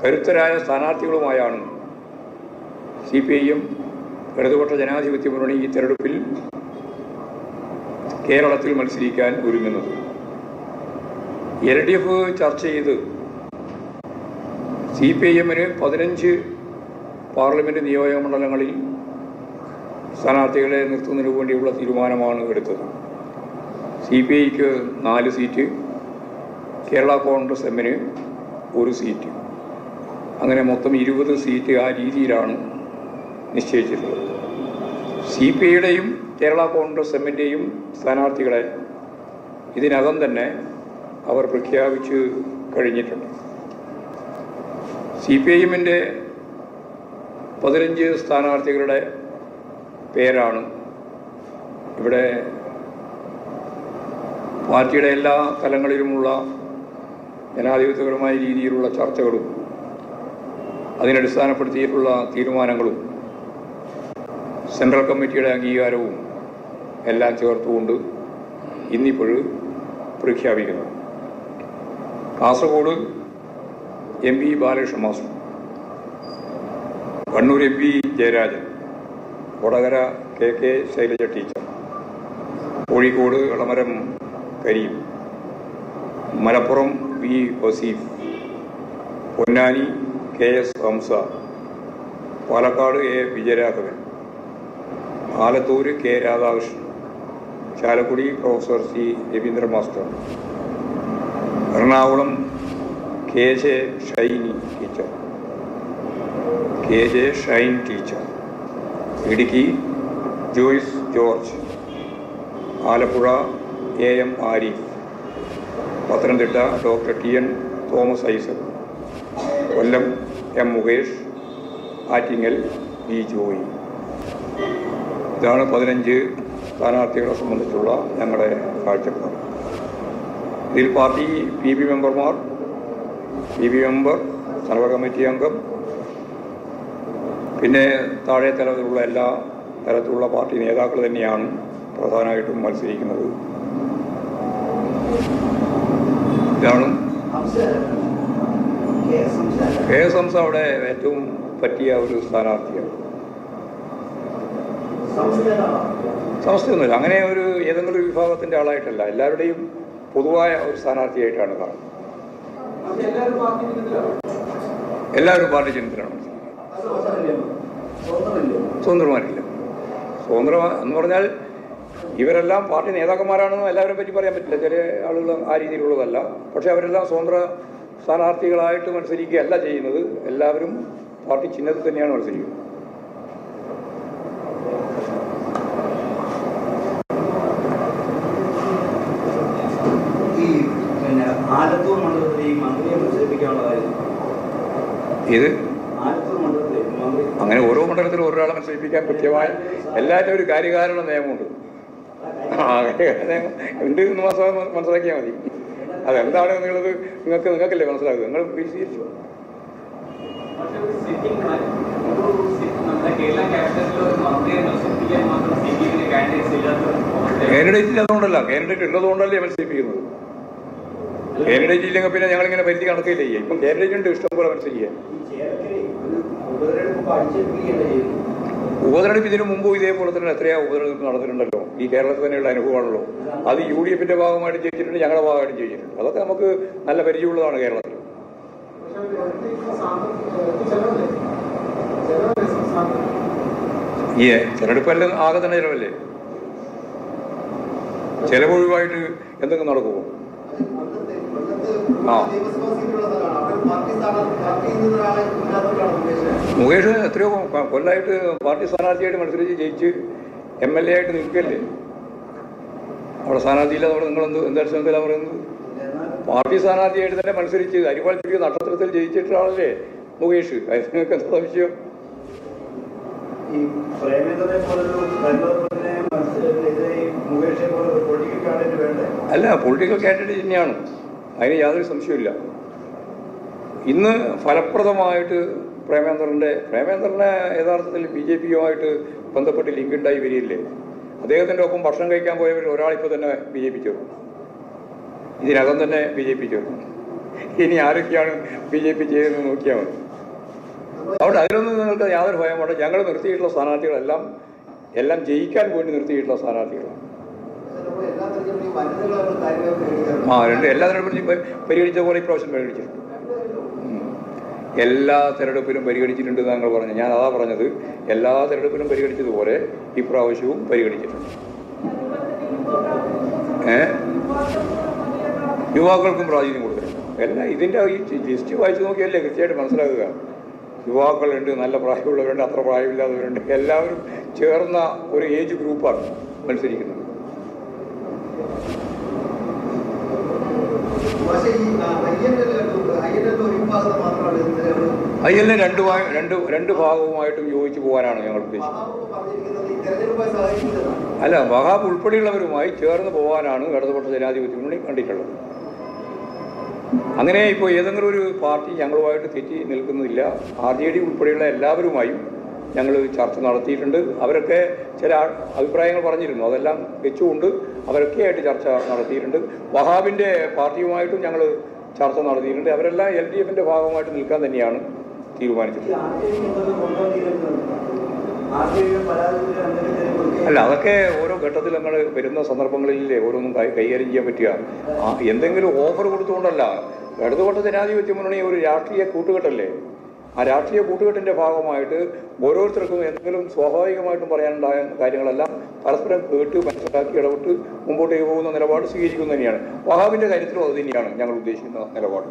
കരുത്തരായ സ്ഥാനാർത്ഥികളുമായാണ് CPIM ഇടതുപക്ഷ ജനാധിപത്യ മുന്നണി ഈ തെരഞ്ഞെടുപ്പിൽ കേരളത്തിൽ മത്സരിക്കാൻ ഒരുങ്ങുന്നത്. LDF ചർച്ച ചെയ്ത് CPIMന് 15 പാർലമെൻറ്റ് നിയോജക മണ്ഡലങ്ങളിൽ സ്ഥാനാർത്ഥികളെ നിർത്തുന്നതിനു വേണ്ടിയുള്ള തീരുമാനമാണ് എടുത്തത്. CPIക്ക് 4 സീറ്റ്, കേരള കോൺഗ്രസ് എമ്മിന് 1 സീറ്റ്, അങ്ങനെ മൊത്തം 20 സീറ്റ് ആ രീതിയിലാണ് നിശ്ചയിച്ചിട്ടുള്ളത്. CPIയുടെയും കേരള കോൺഗ്രസ് എമ്മിൻ്റെയും സ്ഥാനാർത്ഥികളെ ഇതിനകം തന്നെ അവർ പ്രഖ്യാപിച്ച് കഴിഞ്ഞിട്ടുണ്ട്. CPIMൻ്റെ 15 സ്ഥാനാർത്ഥികളുടെ പേരാണ് ഇവിടെ പാർട്ടിയുടെ എല്ലാ തലങ്ങളിലുമുള്ള ജനാധിപത്യപരമായ രീതിയിലുള്ള ചർച്ചകളും അതിനടിസ്ഥാനപ്പെടുത്തിയിട്ടുള്ള തീരുമാനങ്ങളും സെൻട്രൽ കമ്മിറ്റിയുടെ അംഗീകാരവും എല്ലാം ചേർത്തുകൊണ്ട് ഇന്നിപ്പോഴും പ്രഖ്യാപിക്കുന്നു. Kasaragod MP Balakrishna master, Kannur MP Jayarajan, Kodakara KK Shailaja teacher, Kozhikode Elamaram Kareem, Malappuram V Vaseef, Ponnani KS Hamsa, Palakkad A Vijayaraghavan, Alathur K Radhakrishnan, Chalakudy professor C Raveendra master, Ernakulam KJ Shine teacher, Idukki Joice George, Alappuzha AM Arif, Pathanamthitta doctor TN Thomas Isaac, Kollam M Mukesh, Attingal B Joy. ഇതാണ് 15 സ്ഥാനാർത്ഥികളെ സംബന്ധിച്ചുള്ള ഞങ്ങളുടെ കാഴ്ചപ്പാട്. ഇതിൽ പാർട്ടി PB മെമ്പർ, സർവ കമ്മിറ്റി അംഗം, പിന്നെ താഴെ തലത്തിലുള്ള എല്ലാ തരത്തിലുള്ള പാർട്ടി നേതാക്കൾ തന്നെയാണ് പ്രധാനമായിട്ടും മത്സരിക്കുന്നത്. ഇതാണ് KS ഹംസ അവിടെ ഏറ്റവും പറ്റിയ ഒരു സ്ഥാനാർത്ഥിയാണ്. സമസ്തയൊന്നുമില്ല, അങ്ങനെ ഒരു ഏതെങ്കിലും ഒരു വിഭാഗത്തിൻ്റെ ആളായിട്ടല്ല, എല്ലാവരുടെയും പൊതുവായ ഒരു സ്ഥാനാർത്ഥിയായിട്ടാണ് കാണുന്നത്. എല്ലാവരും പാർട്ടി ചിഹ്നത്തിലാണ്. സ്വതന്ത്രമാരില്ല. സ്വതന്ത്ര എന്ന് പറഞ്ഞാൽ ഇവരെല്ലാം പാർട്ടി നേതാക്കന്മാരാണെന്ന് എല്ലാവരെയും പറ്റി പറയാൻ പറ്റില്ല. ചില ആളുകൾ ആ രീതിയിലുള്ളതല്ല. പക്ഷേ അവരെല്ലാം സ്വതന്ത്ര സ്ഥാനാർത്ഥികളായിട്ട് മത്സരിക്കുകയല്ല ചെയ്യുന്നത്. എല്ലാവരും പാർട്ടി ചിഹ്നത്തിൽ തന്നെയാണ് മത്സരിക്കുന്നത്. ഇത് അങ്ങനെ ഓരോ മണ്ഡലത്തിലും ഒരാളെ മത്സരിപ്പിക്കാൻ കൃത്യമായ എല്ലാവരും ഒരു കാര്യകാരണ നിയമമുണ്ട്. ഉണ്ട് എന്ന് മനസ്സിലാക്കിയാൽ മതി. അതെന്താണ് നിങ്ങൾക്കല്ലേ മനസ്സിലാക്കുക. നിങ്ങൾ വിശദീകരിച്ചു. കാൻഡിഡേറ്റ് ഇല്ലാത്തതുകൊണ്ടല്ല, കാൻഡിഡേറ്റ് ഉള്ളതുകൊണ്ടല്ലേ മത്സരിപ്പിക്കുന്നത്. കാൻഡിഡേറ്റ് ഇല്ലെങ്കിൽ പിന്നെ ഞങ്ങളിങ്ങനെ പരിധി കണക്കില്ല ചെയ്യുക. ഇപ്പം കാൻഡിഡേറ്റ് ഉണ്ട്, ഇഷ്ടംപോലെ മത്സരിക്കുക. ഉപതെരഞ്ഞെടുപ്പ് ഇതിനു മുമ്പ് ഇതേപോലെ തന്നെ എത്രയാ ഉപതെരഞ്ഞെടുപ്പ് നടന്നിട്ടുണ്ടല്ലോ. ഈ കേരളത്തിൽ തന്നെയുള്ള അനുഭവമാണല്ലോ. അത് UDFന്റെ ഭാഗമായിട്ട് ജയിച്ചിട്ടുണ്ട്, ഞങ്ങളുടെ ഭാഗമായിട്ട് ജയിച്ചിട്ടുണ്ട്. അതൊക്കെ നമുക്ക് നല്ല പരിചയമുള്ളതാണ് കേരളത്തിൽ. തെരഞ്ഞെടുപ്പെല്ലാം ആകെ തന്നെ ചിലവല്ലേ. ചിലവൊഴിവായിട്ട് എന്തെങ്കിലും നടക്കുമോ? മുകേഷ് എത്രയോ കൊല്ലമായിട്ട് പാർട്ടി സ്ഥാനാർത്ഥിയായിട്ട് മത്സരിച്ച് ജയിച്ച് MLA ആയിട്ട് നിൽക്കല്ലേ. അവിടെ സ്ഥാനാർത്ഥിയില്ല. അവിടെ നിങ്ങൾ എന്തടിസ്ഥാനത്തിലാണ് പറയുന്നത്? പാർട്ടി സ്ഥാനാർത്ഥിയായിട്ട് തന്നെ മത്സരിച്ച് അരിവാൾ ചുറ്റിയ നക്ഷത്രത്തിൽ ജയിച്ചിട്ടാണല്ലേ മുകേഷ്. അതിന് നിങ്ങൾക്ക് എന്താ സംശയം? അല്ല, പൊളിറ്റിക്കൽ കാൻഡിഡേറ്റ് തന്നെയാണ്, അതിന് യാതൊരു സംശയമില്ല. ഇന്ന് ഫലപ്രദമായിട്ട് പ്രേമേന്ദ്രനെ യഥാർത്ഥത്തിൽ BJPയുമായിട്ട് ബന്ധപ്പെട്ട് ലിങ്ക് ഉണ്ടായി വരികയില്ലേ. അദ്ദേഹത്തിൻ്റെ ഒപ്പം ഭക്ഷണം കഴിക്കാൻ പോയവർ ഒരാളിപ്പോൾ തന്നെ BJP ചേർന്നു. ഇതിനകം തന്നെ BJP ചേർന്നു. ഇനി ആരൊക്കെയാണ് BJP ചെയ്യുന്നത് നോക്കിയാൽ മതി. അതുകൊണ്ട് അതിലൊന്നും നിങ്ങൾക്ക് യാതൊരു ഭയം വേണ്ട. ഞങ്ങൾ നിർത്തിയിട്ടുള്ള സ്ഥാനാർത്ഥികളെല്ലാം എല്ലാം ജയിക്കാൻ വേണ്ടി നിർത്തിയിട്ടുള്ള സ്ഥാനാർത്ഥികളാണ്. എല്ലാ തെരഞ്ഞെടുപ്പിലും പരിഗണിച്ച പോലെ ഇപ്രാവശ്യം പരിഗണിച്ചിട്ടുണ്ട്. എല്ലാ തെരഞ്ഞെടുപ്പിലും പരിഗണിച്ചിട്ടുണ്ട് താങ്കൾ പറഞ്ഞു. ഞാൻ അതാ പറഞ്ഞത്, എല്ലാ തെരഞ്ഞെടുപ്പിലും പരിഗണിച്ചതുപോലെ ഇപ്രാവശ്യവും പരിഗണിച്ചിട്ടുണ്ട്. യുവാക്കൾക്കും പ്രാധാന്യം കൊടുത്തിട്ടുണ്ട്. എല്ലാം ഇതിൻ്റെ ഈ ലിസ്റ്റ് വായിച്ചു നോക്കിയല്ലേ കൃത്യമായിട്ട് മനസ്സിലാക്കുക. യുവാക്കളുണ്ട്, നല്ല പ്രായമുള്ളവരുണ്ട്, അത്ര പ്രായമില്ലാത്തവരുണ്ട്, എല്ലാവരും ചേർന്ന ഒരു ഏജ് ഗ്രൂപ്പാണ് മത്സരിക്കുന്നത്. IL രണ്ട് ഭാഗവുമായിട്ടും യോജിച്ചു പോകാനാണ് ഞങ്ങൾ ഉദ്ദേശിക്കുന്നത്. അല്ല, വഹാബ് ഉൾപ്പെടെയുള്ളവരുമായി ചേർന്ന് പോകാനാണ് ഇടതുപക്ഷ ജനാധിപത്യ മുന്നണി കണ്ടിട്ടുള്ളത്. അങ്ങനെ ഇപ്പോൾ ഏതെങ്കിലും ഒരു പാർട്ടി ഞങ്ങളുമായിട്ട് തെറ്റി നിൽക്കുന്നില്ല. RJD ഉൾപ്പെടെയുള്ള എല്ലാവരുമായും ഞങ്ങൾ ചർച്ച നടത്തിയിട്ടുണ്ട്. അവരൊക്കെ ചില അഭിപ്രായങ്ങൾ പറഞ്ഞിരുന്നു, അതെല്ലാം വെച്ചുകൊണ്ട് അവരൊക്കെയായിട്ട് ചർച്ച നടത്തിയിട്ടുണ്ട്. വഹാബിൻ്റെ പാർട്ടിയുമായിട്ടും ഞങ്ങൾ ചർച്ച നടത്തിയിട്ടുണ്ട്. അവരെല്ലാം LDFൻ്റെ ഭാഗമായിട്ട് നിൽക്കാൻ തന്നെയാണ് തീരുമാനിച്ചത്. അല്ല, അതൊക്കെ ഓരോ ഘട്ടത്തിൽ നമ്മൾ വരുന്ന സന്ദർഭങ്ങളിലേ ഓരോന്നും കൈകാര്യം ചെയ്യാൻ പറ്റുക. എന്തെങ്കിലും ഓഫർ കൊടുത്തുകൊണ്ടല്ല. ഇടതുപക്ഷ ജനാധിപത്യ മുന്നണി ഒരു രാഷ്ട്രീയ കൂട്ടുകെട്ടല്ലേ. ആ രാഷ്ട്രീയ കൂട്ടുകെട്ടിൻ്റെ ഭാഗമായിട്ട് ഓരോരുത്തർക്കും എന്തെങ്കിലും സ്വാഭാവികമായിട്ടും പറയാനുണ്ടായ കാര്യങ്ങളെല്ലാം പരസ്പരം കേട്ട് മനസ്സിലാക്കി ഇടപെട്ട് മുമ്പോട്ടേക്ക് പോകുന്ന നിലപാട് സ്വീകരിക്കുന്നത് തന്നെയാണ്. വഹാബിൻ്റെ കാര്യത്തിലും അത് തന്നെയാണ് ഞങ്ങൾ ഉദ്ദേശിക്കുന്ന നിലപാട്.